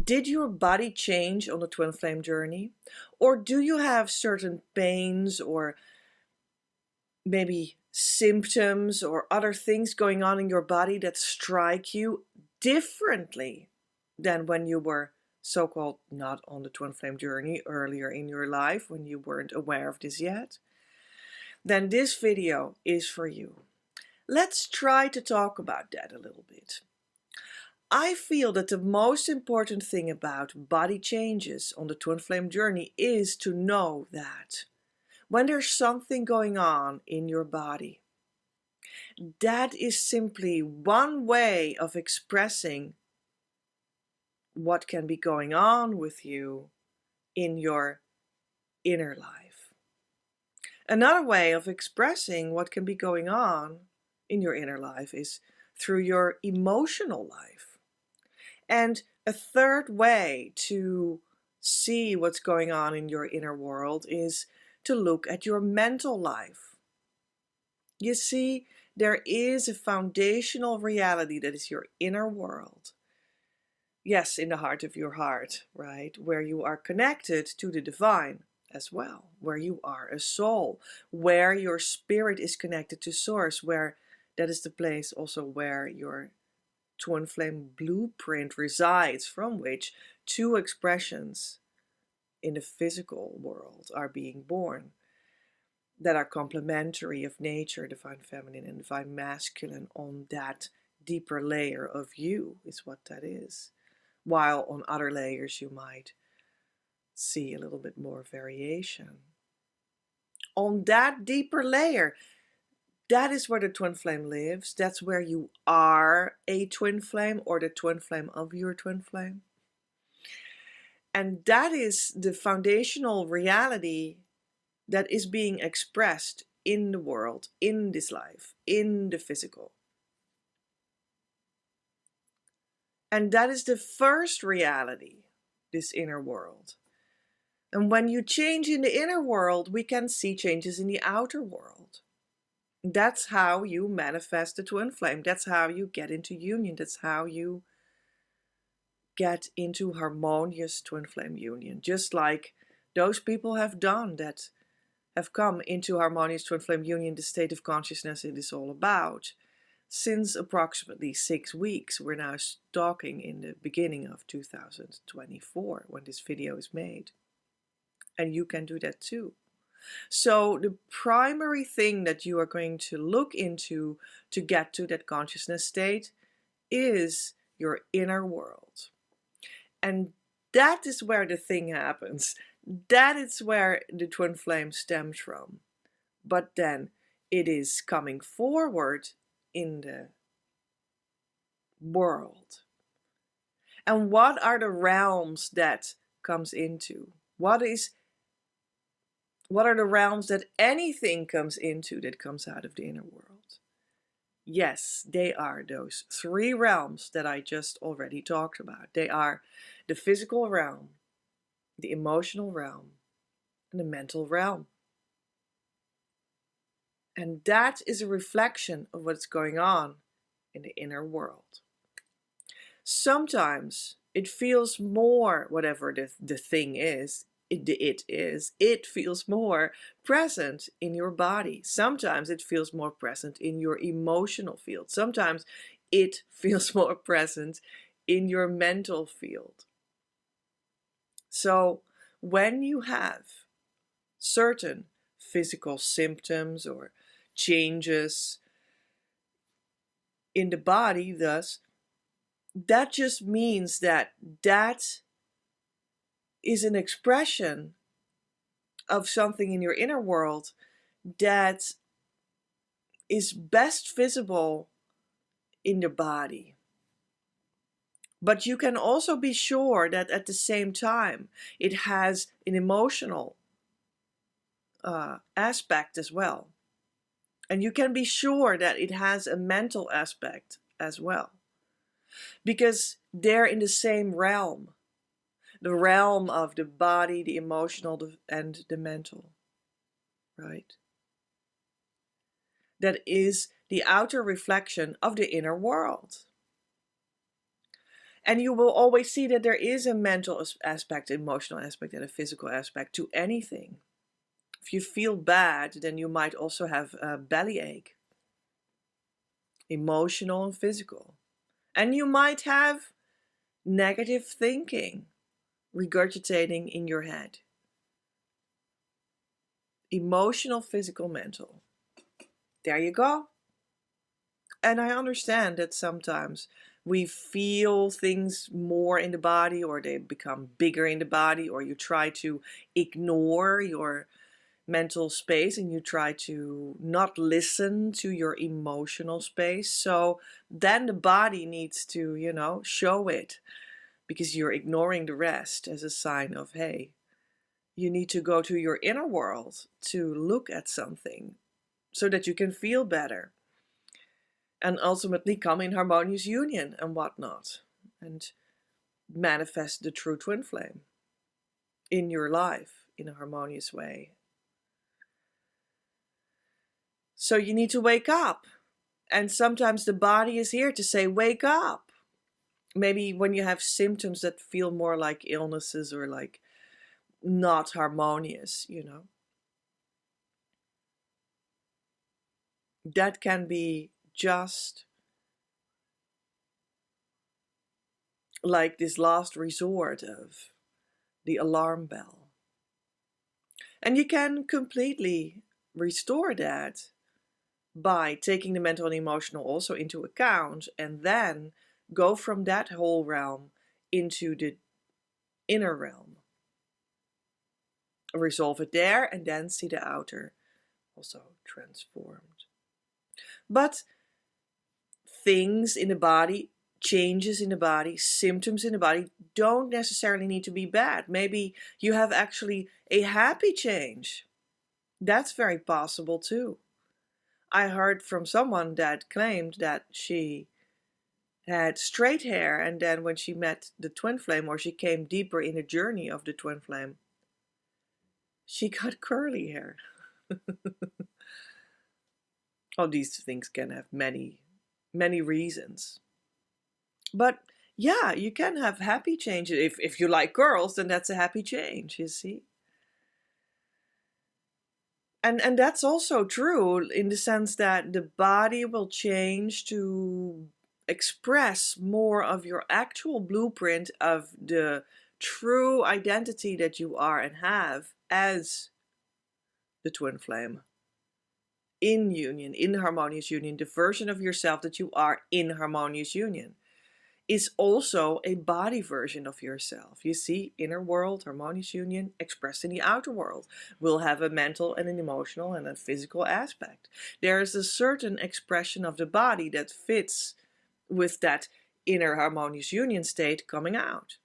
Did your body change on the twin flame journey? Or do you have certain pains or maybe symptoms or other things going on in your body that strike you differently than when you were so-called not on the twin flame journey earlier in your life when you weren't aware of this yet? Then this video is for you. Let's try to talk about that a little bit. I feel that the most important thing about body changes on the twin flame journey is to know that when there's something going on in your body, that is simply one way of expressing what can be going on with you in your inner life. Another way of expressing what can be going on in your inner life is through your emotional life. And a third way to see what's going on in your inner world is to look at your mental life. You see, there is a foundational reality that is your inner world. Yes, in the heart of your heart, right? Where you are connected to the divine as well, where you are a soul, where your spirit is connected to source, where that is the place also where your twin flame blueprint resides, from which two expressions in the physical world are being born that are complementary of nature, divine feminine and divine masculine, on that deeper layer of you is what that is. While on other layers you might see a little bit more variation. On that deeper layer, that is where the twin flame lives. That's where you are a twin flame or the twin flame of your twin flame. And that is the foundational reality that is being expressed in the world, in this life, in the physical. And that is the first reality, this inner world. And when you change in the inner world, we can see changes in the outer world. That's how you manifest the twin flame. That's how you get into union. That's how you get into harmonious twin flame union. Just like those people have done that have come into harmonious twin flame union, the state of consciousness it is all about. Since approximately 6 weeks, we're now talking in the beginning of 2024 when this video is made. And you can do that too. So the primary thing that you are going to look into to get to that consciousness state is your inner world. And that is where the thing happens. That is where the twin flame stems from. But then it is coming forward in the world. And what are the realms that comes into? What are the realms that anything comes into that comes out of the inner world? Yes, they are those 3 realms that I just already talked about. They are the physical realm, the emotional realm, and the mental realm. And that is a reflection of what's going on in the inner world. Sometimes it feels more, whatever the thing is, it feels more present in your body. Sometimes it feels more present in your emotional field. Sometimes it feels more present in your mental field. So when you have certain physical symptoms or changes in the body, thus, that just means that is an expression of something in your inner world that is best visible in the body. But you can also be sure that at the same time it has an emotional aspect as well. And you can be sure that it has a mental aspect as well. Because they're in the same realm. The realm of the body, the emotional, and the mental. Right? That is the outer reflection of the inner world. And you will always see that there is a mental aspect, emotional aspect, and a physical aspect to anything. If you feel bad, then you might also have a bellyache, emotional and physical. And you might have negative thinking regurgitating in your head. Emotional, physical, mental. There you go. And I understand that sometimes we feel things more in the body, or they become bigger in the body, or you try to ignore your mental space and you try to not listen to your emotional space. So then the body needs to, show it, because you're ignoring the rest as a sign of, hey, you need to go to your inner world to look at something so that you can feel better and ultimately come in harmonious union and whatnot, and manifest the true twin flame in your life in a harmonious way. So you need to wake up. And sometimes the body is here to say, wake up. Maybe when you have symptoms that feel more like illnesses or like not harmonious, that can be just like this last resort of the alarm bell. And you can completely restore that by taking the mental and emotional also into account, and then go from that whole realm into the inner realm. Resolve it there and then see the outer also transformed. But things in the body, changes in the body, symptoms in the body don't necessarily need to be bad. Maybe you have actually a happy change. That's very possible too. I heard from someone that claimed that she had straight hair, and then when she met the twin flame, or she came deeper in the journey of the twin flame, she got curly hair. All these things can have many, many reasons. But yeah, you can have happy changes. If you like girls, then that's a happy change, you see. And that's also true in the sense that the body will change to express more of your actual blueprint of the true identity that you are and have as the twin flame. In union, in harmonious union, the version of yourself that you are in harmonious union is also a body version of yourself. You see, inner world, harmonious union, expressed in the outer world, will have a mental and an emotional and a physical aspect. There is a certain expression of the body that fits with that inner harmonious union state coming out.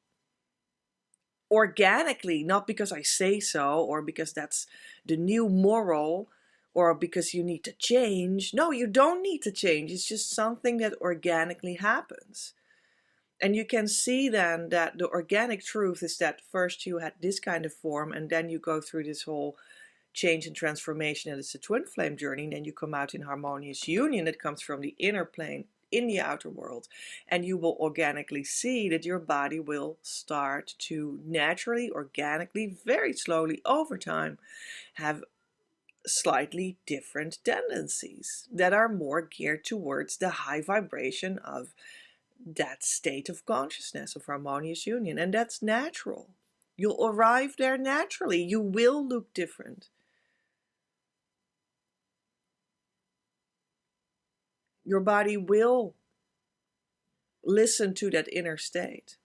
Organically, not because I say so, or because that's the new moral, or because you need to change. No, you don't need to change. It's just something that organically happens. And you can see then that the organic truth is that first you had this kind of form, and then you go through this whole change and transformation, and it's a twin flame journey, and then you come out in harmonious union that comes from the inner plane in the outer world. And you will organically see that your body will start to naturally, organically, very slowly over time have slightly different tendencies that are more geared towards the high vibration of that state of consciousness of harmonious union. And that's natural. You'll arrive there naturally. You will look different. Your body will listen to that inner state.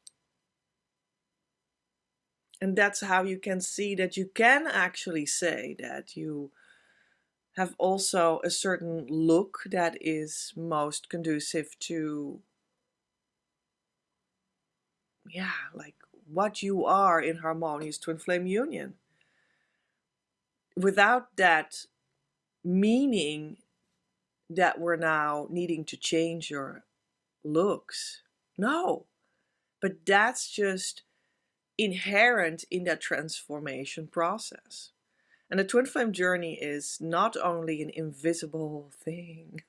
And that's how you can see that you can actually say that you have also a certain look that is most conducive to, like what you are in harmonious twin flame union. Without that meaning that we're now needing to change your looks. No, but that's just inherent in that transformation process. And the twin flame journey is not only an invisible thing,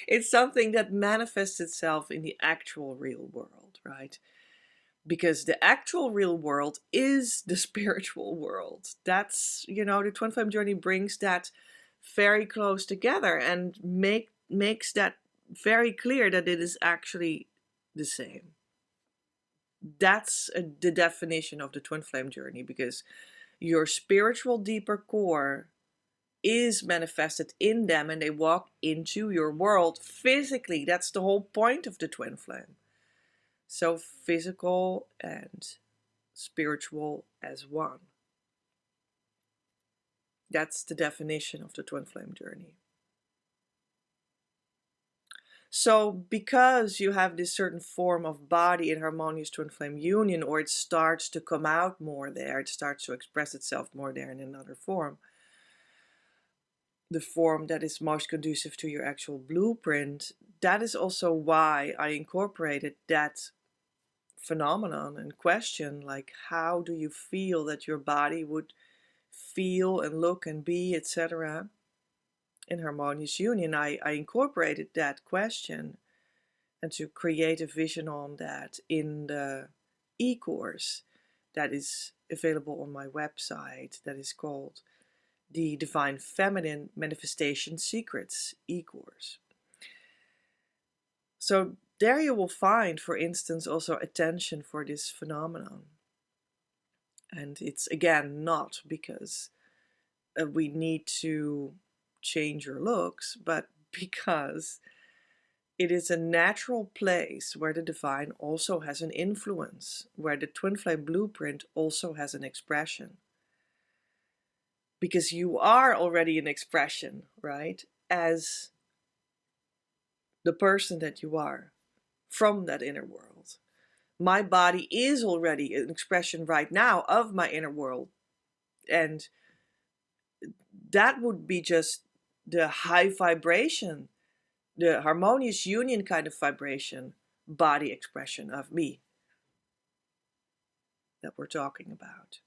It's something that manifests itself in the actual real world, right? Because the actual real world is the spiritual world. That's, the twin flame journey brings that very close together and makes that very clear that it is actually the same. That's the definition of the twin flame journey, because your spiritual deeper core is manifested in them and they walk into your world physically. That's the whole point of the twin flame. So physical and spiritual as one. That's the definition of the twin flame journey. So because you have this certain form of body in harmonious twin flame union, or it starts to come out more there, it starts to express itself more there in another form, the form that is most conducive to your actual blueprint, that is also why I incorporated that phenomenon and question, like, how do you feel that your body would feel and look and be, etc. in harmonious union. I incorporated that question and to create a vision on that in the e-course that is available on my website, that is called the Divine Feminine Manifestation Secrets e-course. So there you will find, for instance, also attention for this phenomenon. And it's again not because we need to change your looks, but because it is a natural place where the divine also has an influence, where the twin flame blueprint also has an expression. Because you are already an expression, right? As the person that you are from that inner world. My body is already an expression right now of my inner world. And that would be just the high vibration, the harmonious union kind of vibration, body expression of me that we're talking about.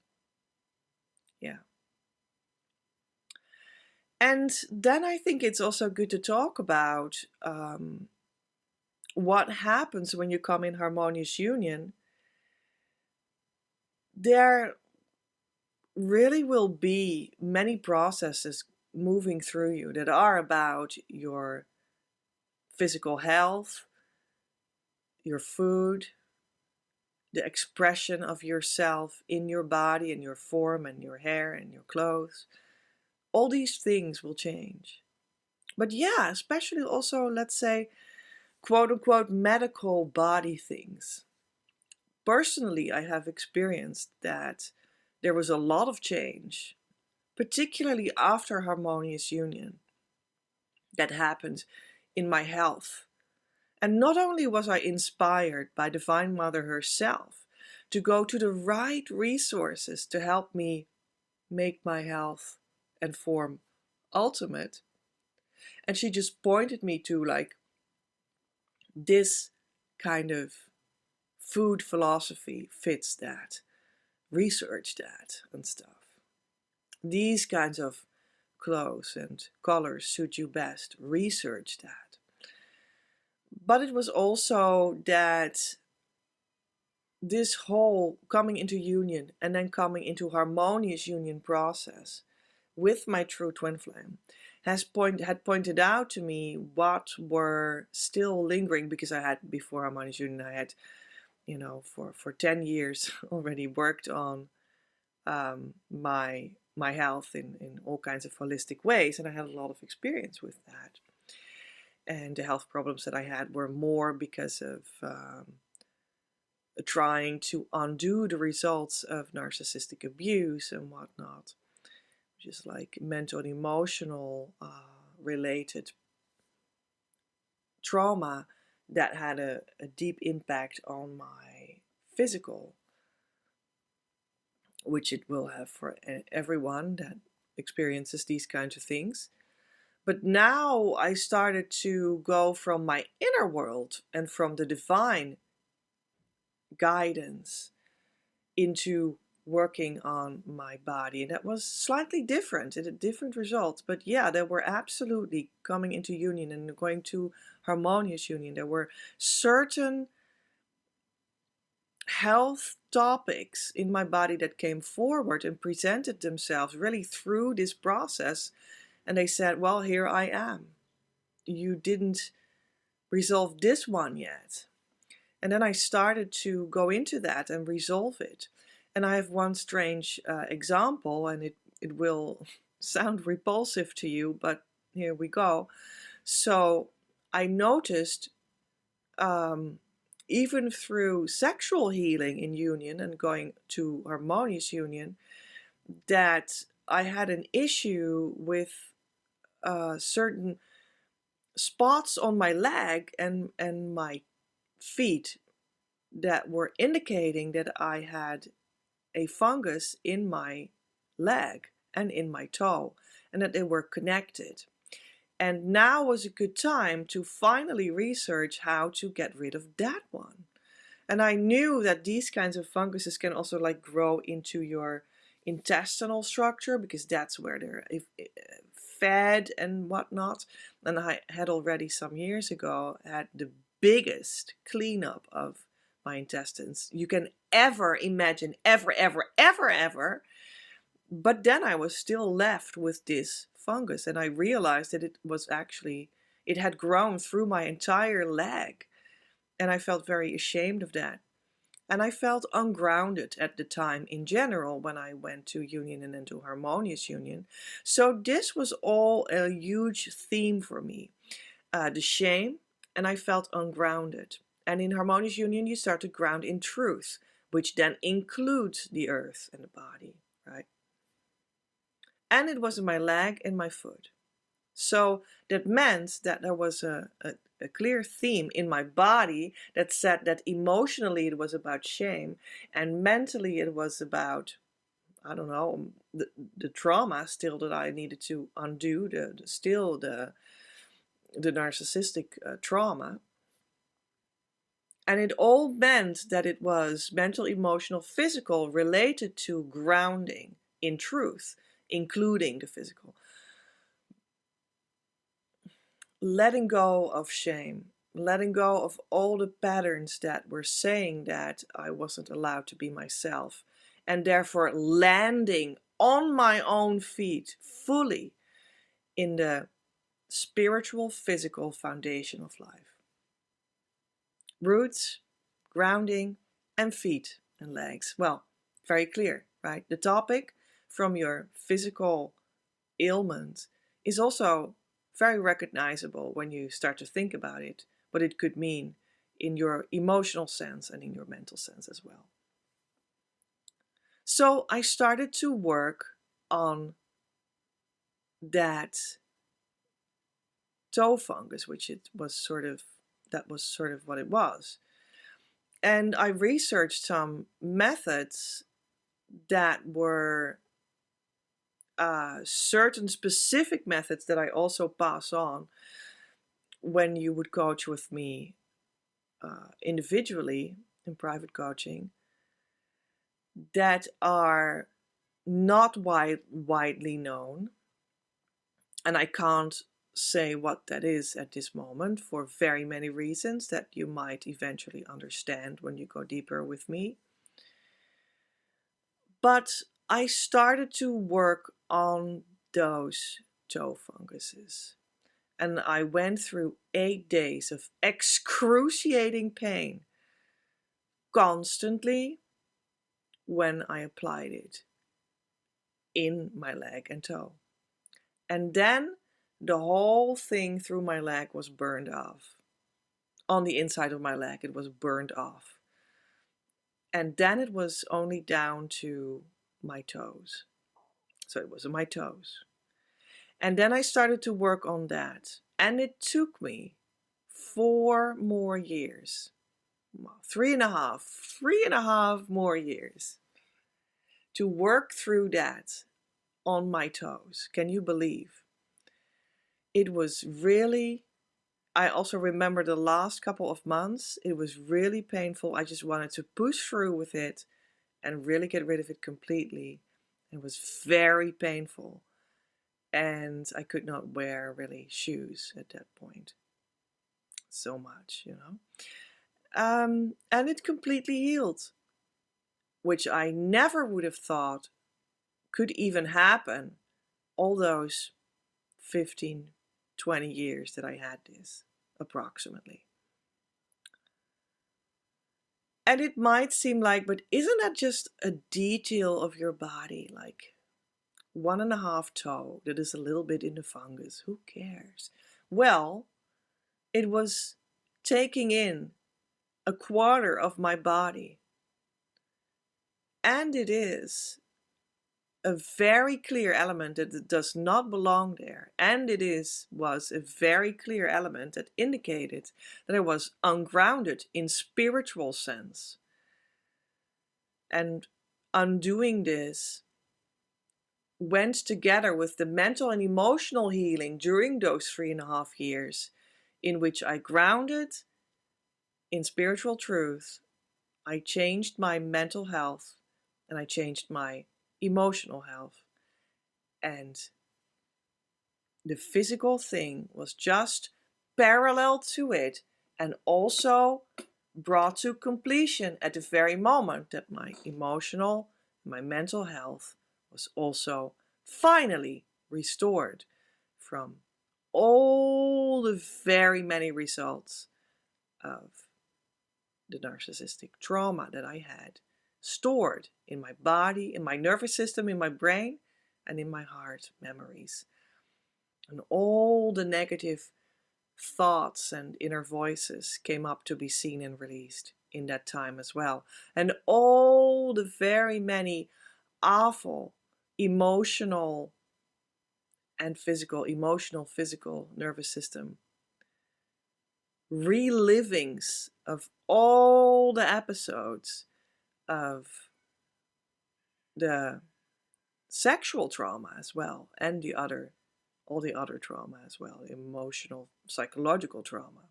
Yeah. And then I think it's also good to talk about what happens when you come in harmonious union. There really will be many processes moving through you that are about your physical health, your food, the expression of yourself in your body and your form and your hair and your clothes. All these things will change. But yeah, especially also, let's say, quote unquote, medical body things. Personally, I have experienced that there was a lot of change, particularly after harmonious union, that happened in my health. And not only was I inspired by Divine Mother herself to go to the right resources to help me make my health and form ultimate, and she just pointed me to, like, this kind of food philosophy fits that, research that and stuff. These kinds of clothes and colors suit you best, research that. But it was also that this whole coming into union and then coming into harmonious union process with my true twin flame had pointed out to me what were still lingering, because I had, before harmonious union, I had, for 10 years already worked on my health in all kinds of holistic ways, and I had a lot of experience with that. And the health problems that I had were more because of trying to undo the results of narcissistic abuse and whatnot, which is like mental and emotional related trauma that had a deep impact on my physical, which it will have for everyone that experiences these kinds of things. But now I started to go from my inner world and from the divine guidance into working on my body. And that was slightly different. It had different results. But yeah, they were absolutely coming into union and going to harmonious union. There were certain health topics in my body that came forward and presented themselves really through this process. And they said, well, here I am. You didn't resolve this one yet. And then I started to go into that and resolve it. And I have one strange example, and it will sound repulsive to you, but here we go. So I noticed, even through sexual healing in union and going to harmonious union, that I had an issue with certain spots on my leg and my feet that were indicating that I had a fungus in my leg and in my toe, and that they were connected. And now was a good time to finally research how to get rid of that one. And I knew that these kinds of funguses can also like grow into your intestinal structure, because that's where they're fed and whatnot. And I had already some years ago had the biggest cleanup of my intestines you can ever imagine, ever. But then I was still left with this fungus, and I realized that it had grown through my entire leg, and I felt very ashamed of that. And I felt ungrounded at the time in general when I went to union and into harmonious union. So this was all a huge theme for me, the shame, and I felt ungrounded. And in harmonious union, you start to ground in truth, which then includes the earth and the body, right? And it was in my leg and my foot. So that meant that there was a clear theme in my body that said that emotionally it was about shame, and mentally it was about, I don't know, the trauma still that I needed to undo, the narcissistic trauma. And it all meant that it was mental, emotional, physical, related to grounding in truth, including the physical. Letting go of shame, letting go of all the patterns that were saying that I wasn't allowed to be myself, and therefore landing on my own feet fully in the spiritual, physical foundation of life. Roots, grounding, and feet and legs. Well, very clear, right? The topic from your physical ailment is also very recognizable when you start to think about it, what it could mean in your emotional sense and in your mental sense as well. So I started to work on that toe fungus, that was sort of what it was. And I researched some methods that were certain specific methods that I also pass on when you would coach with me individually in private coaching, that are not widely known. And I can't say what that is at this moment for very many reasons that you might eventually understand when you go deeper with me. But I started to work on those toe funguses. And I went through 8 days of excruciating pain constantly when I applied it in my leg and toe. And then the whole thing through my leg was burned off. On the inside of my leg, it was burned off. And then it was only down to my toes. So it was on my toes. And then I started to work on that. And it took me 4 more years. Well, three and a half more years to work through that on my toes. Can you believe? It was really, I also remember the last couple of months, it was really painful. I just wanted to push through with it and really get rid of it completely. It was very painful, and I could not wear really shoes at that point so much, you know. And it completely healed, which I never would have thought could even happen all those 15, 20 years that I had this, approximately. And it might seem like, but isn't that just a detail of your body? Like 1.5 toe that is a little bit in the fungus. Who cares? Well, it was taking in 1/4 of my body. And it is a very clear element that it does not belong there. And it was a very clear element that indicated that I was ungrounded in spiritual sense. And undoing this went together with the mental and emotional healing during those 3.5 years, in which I grounded in spiritual truth. I changed my mental health and I changed my emotional health. And the physical thing was just parallel to it, and also brought to completion at the very moment that my emotional, my mental health was also finally restored from all the very many results of the narcissistic trauma that I had stored in my body, in my nervous system, in my brain, and in my heart memories. And all the negative thoughts and inner voices came up to be seen and released in that time as well. And all the very many awful emotional, physical, nervous system relivings of all the episodes of the sexual trauma as well, and all the other trauma as well, emotional, psychological trauma.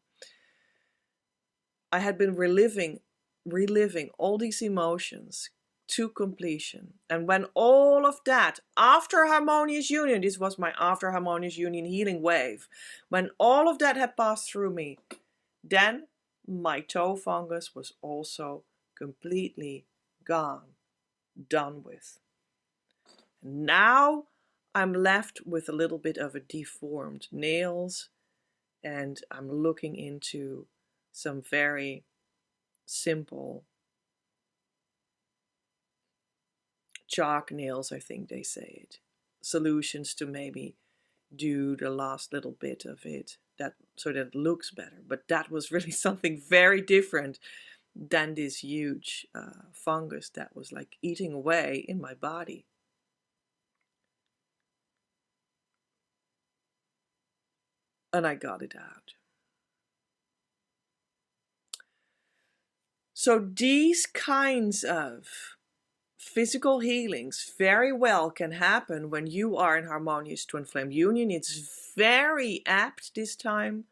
I had been reliving all these emotions to completion. And when all of that, after harmonious union, this was my after harmonious union healing wave, when all of that had passed through me, then my toe fungus was also completely gone, done with. Now I'm left with a little bit of a deformed nails, and I'm looking into some very simple chalk nails, I think they say it, solutions to maybe do the last little bit of it, that so that it looks better. But that was really something very different than this huge fungus that was like eating away in my body. And I got it out. So these kinds of physical healings very well can happen when you are in harmonious twin flame union. It's very apt this time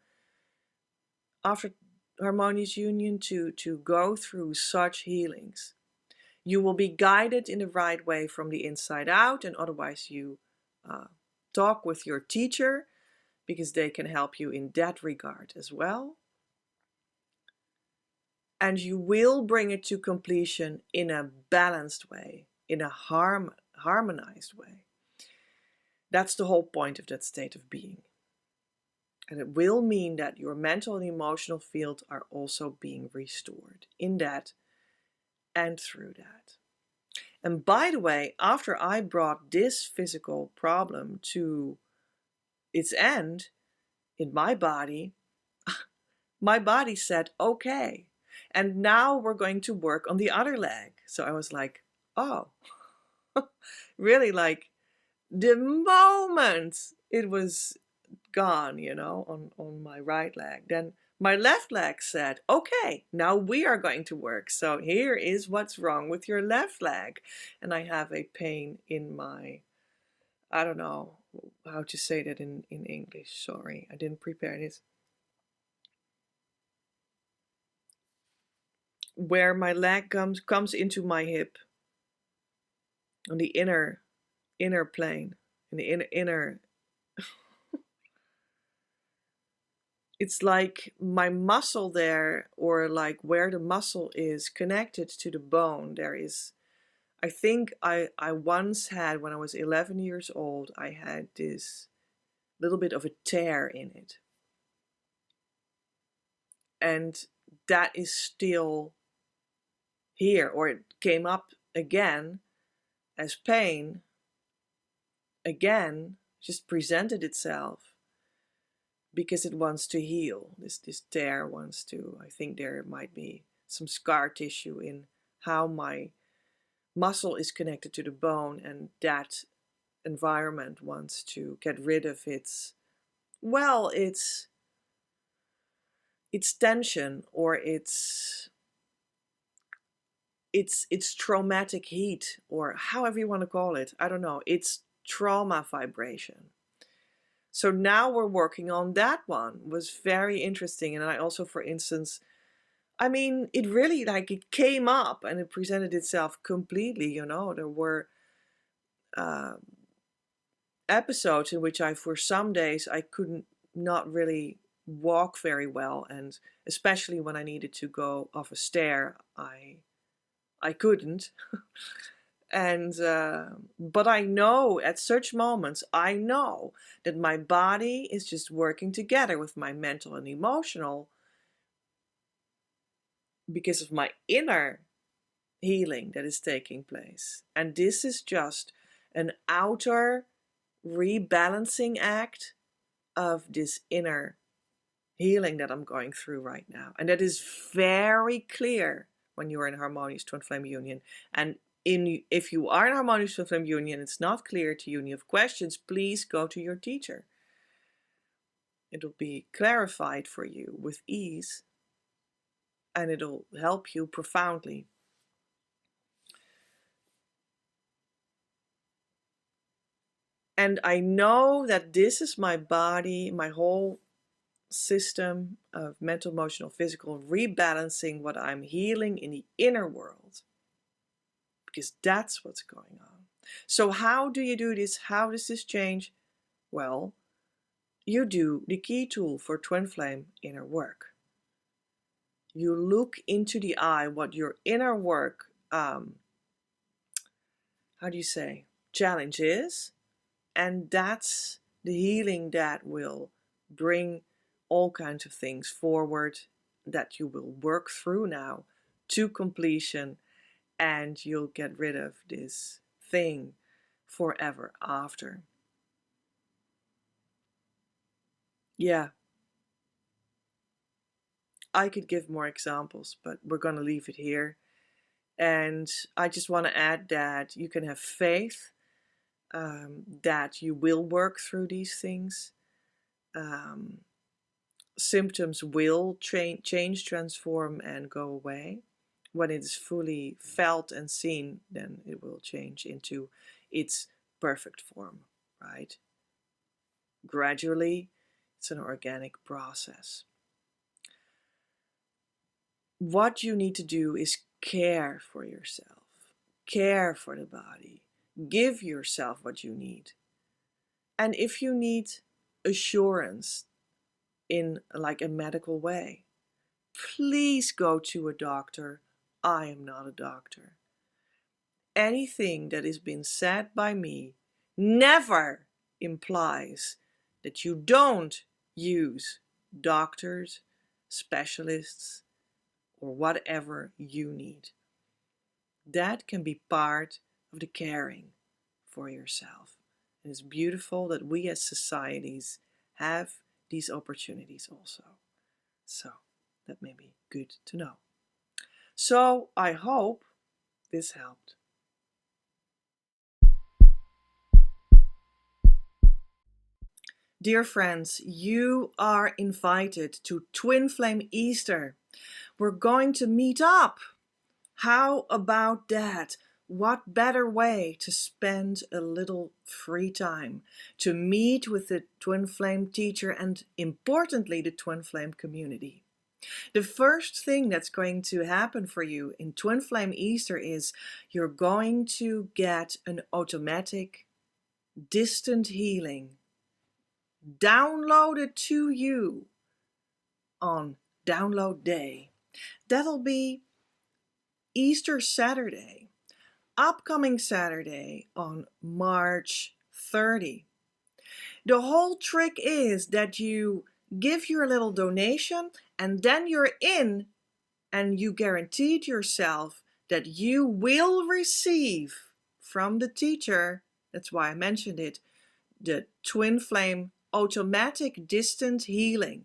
after harmonious union to go through such healings. You will be guided in the right way from the inside out, and otherwise you talk with your teacher, because they can help you in that regard as well. And you will bring it to completion in a balanced way, in a harmonized way. That's the whole point of that state of being. And it will mean that your mental and emotional field are also being restored in that and through that. And by the way, after I brought this physical problem to its end in my body said, okay. And now we're going to work on the other leg. So I was like, oh, really, like the moment it was gone, you know, on my right leg, then my left leg said, okay, now we are going to work. So here is what's wrong with your left leg. And I have a pain in my, I don't know how to say that in English. Sorry, I didn't prepare this. Where my leg comes into my hip. on the inner plane, in the inner. It's like my muscle there, or like where the muscle is connected to the bone. There is, I think I once had, when I was 11 years old, I had this little bit of a tear in it. And that is still here, or it came up again as pain, again, just presented itself because it wants to heal. This tear wants to, I think there might be some scar tissue in how my muscle is connected to the bone, and that environment wants to get rid of its, well, its tension, or its traumatic heat, or however you want to call it. I don't know. It's trauma vibration. So now we're working on that one. It was very interesting. And I also, for instance, I mean, it really, like, it came up and it presented itself completely, you know. There were uh, episodes in which for some days, I couldn't not really walk very well. And especially when I needed to go off a stair, I couldn't. And but I know at such moments, I know that my body is just working together with my mental and emotional, because of my inner healing that is taking place. And this is just an outer rebalancing act of this inner healing that I'm going through right now. And that is very clear when you're in harmonious twin flame union. And if you are in harmonious twin flame union, it's not clear to you and you have questions, please go to your teacher. It'll be clarified for you with ease, and it'll help you profoundly. And I know that this is my body, my whole system of mental, emotional, physical, rebalancing what I'm healing in the inner world, because that's what's going on. So how do you do this? How does this change? Well, you do the key tool for twin flame inner work. You look into the eye, what your inner work, how do you say, challenge is, and that's the healing that will bring all kinds of things forward that you will work through now to completion, and you'll get rid of this thing forever after. Yeah, I could give more examples, but we're going to leave it here. And I just want to add that you can have faith that you will work through these things. Symptoms will change, transform, and go away. When it is fully felt and seen, then it will change into its perfect form, right? Gradually, it's an organic process. What you need to do is care for yourself, care for the body, give yourself what you need. And if you need assurance in like a medical way, please go to a doctor. I am not a doctor. Anything that has been said by me never implies that you don't use doctors, specialists, or whatever you need. That can be part of the caring for yourself. And it's beautiful that we as societies have these opportunities also. So that may be good to know. So I hope this helped. Dear friends, you are invited to Twin Flame Easter. We're going to meet up. How about that? What better way to spend a little free time, to meet with the Twin Flame teacher and, importantly, the Twin Flame community. The first thing that's going to happen for you in Twin Flame Easter is you're going to get an automatic distant healing downloaded to you on download day. That'll be Easter Saturday, upcoming Saturday on March 30. The whole trick is that you give your little donation and then you're in, and you guaranteed yourself that you will receive from the teacher, that's why I mentioned it, the Twin Flame automatic distant healing.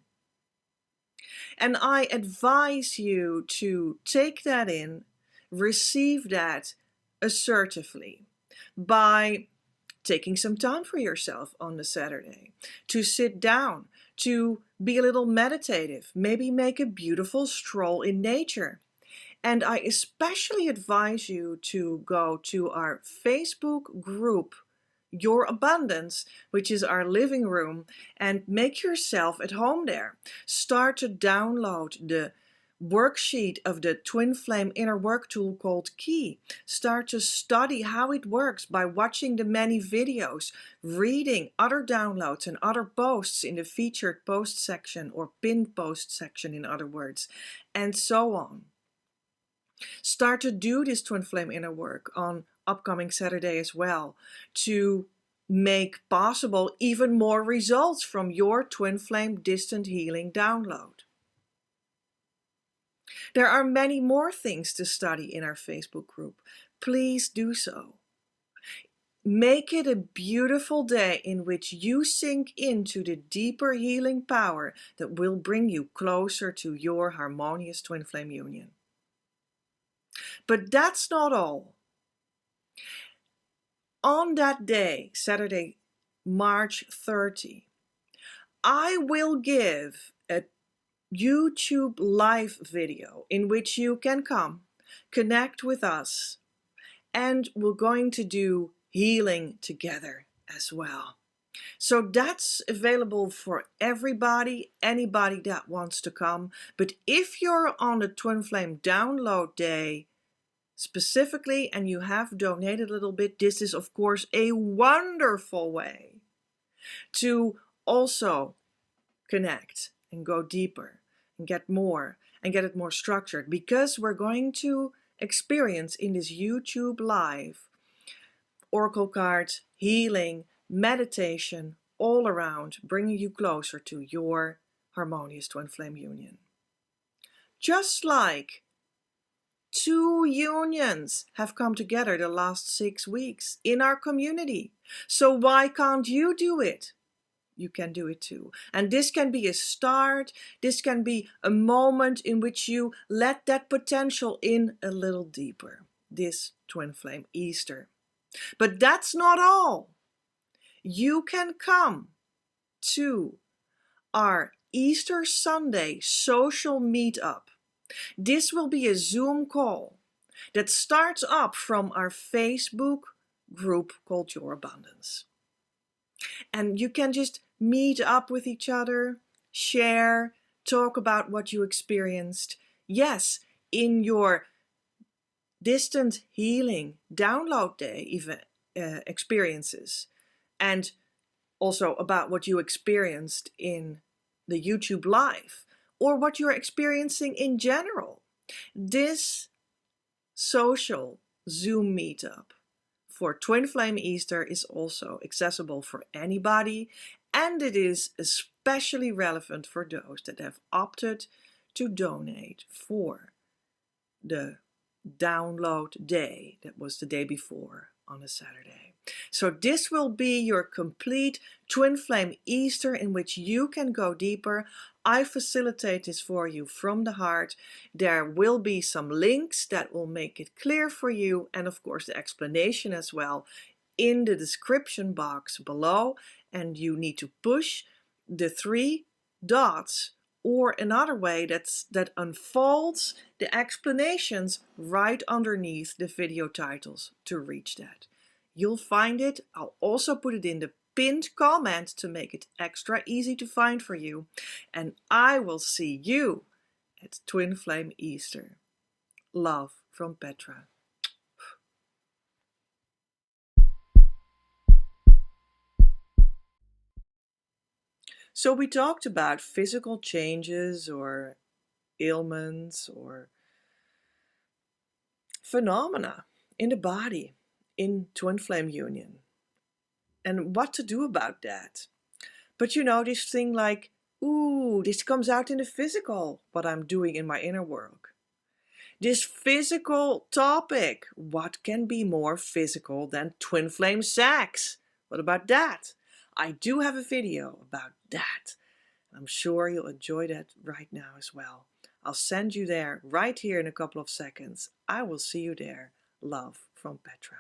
And I advise you to take that in, receive that assertively by taking some time for yourself on the Saturday, to sit down, to be a little meditative, maybe make a beautiful stroll in nature. And I especially advise you to go to our Facebook group, Your Abundance, which is our living room, and make yourself at home there. Start to download the worksheet of the Twin Flame Inner Work tool called Key. Start to study how it works by watching the many videos, reading other downloads and other posts in the featured post section, or pinned post section in other words, and so on. Start to do this Twin Flame Inner Work on upcoming Saturday as well, to make possible even more results from your Twin Flame Distant Healing download. There are many more things to study in our Facebook group. Please do so. Make it a beautiful day in which you sink into the deeper healing power that will bring you closer to your harmonious Twin Flame union. But that's not all. On that day, Saturday, March 30, I will give a YouTube live video in which you can come, connect with us, and we're going to do healing together as well. So that's available for everybody, anybody that wants to come. But if you're on the Twin Flame Download Day specifically and you have donated a little bit, this is of course a wonderful way to also connect and go deeper and get more and get it more structured, because we're going to experience in this YouTube live oracle cards, healing, meditation, all around, bringing you closer to your harmonious Twin Flame union. Just like 2 unions have come together the last 6 weeks in our community. So why can't you do it? You can do it too. And this can be a start. This can be a moment in which you let that potential in a little deeper. This Twin Flame Easter. But that's not all. You can come to our Easter Sunday social meetup. This will be a Zoom call that starts up from our Facebook group called Your Abundance. And you can just meet up with each other, share, talk about what you experienced. Yes, in your distant healing download day experiences, and also about what you experienced in the YouTube live, or what you're experiencing in general. This social Zoom meetup for Twin Flame Easter is also accessible for anybody, and it is especially relevant for those that have opted to donate for the download day that was the day before on a Saturday. So this will be your complete Twin Flame Easter in which you can go deeper. I facilitate this for you from the heart. There will be some links that will make it clear for you, and of course the explanation as well in the description box below, and you need to push the 3 dots or another way that unfolds the explanations right underneath the video titles to reach that. You'll find it. I'll also put it in the pinned comment to make it extra easy to find for you. And I will see you It's Twin Flame Easter. Love from Petra. So we talked about physical changes or ailments or phenomena in the body in twin flame union and what to do about that. But this thing like, ooh, this comes out in the physical, what I'm doing in my inner work. This physical topic, what can be more physical than twin flame sex? What about that? I do have a video about that. I'm sure you'll enjoy that right now as well. I'll send you there right here in a couple of seconds. I will see you there. Love from Petra.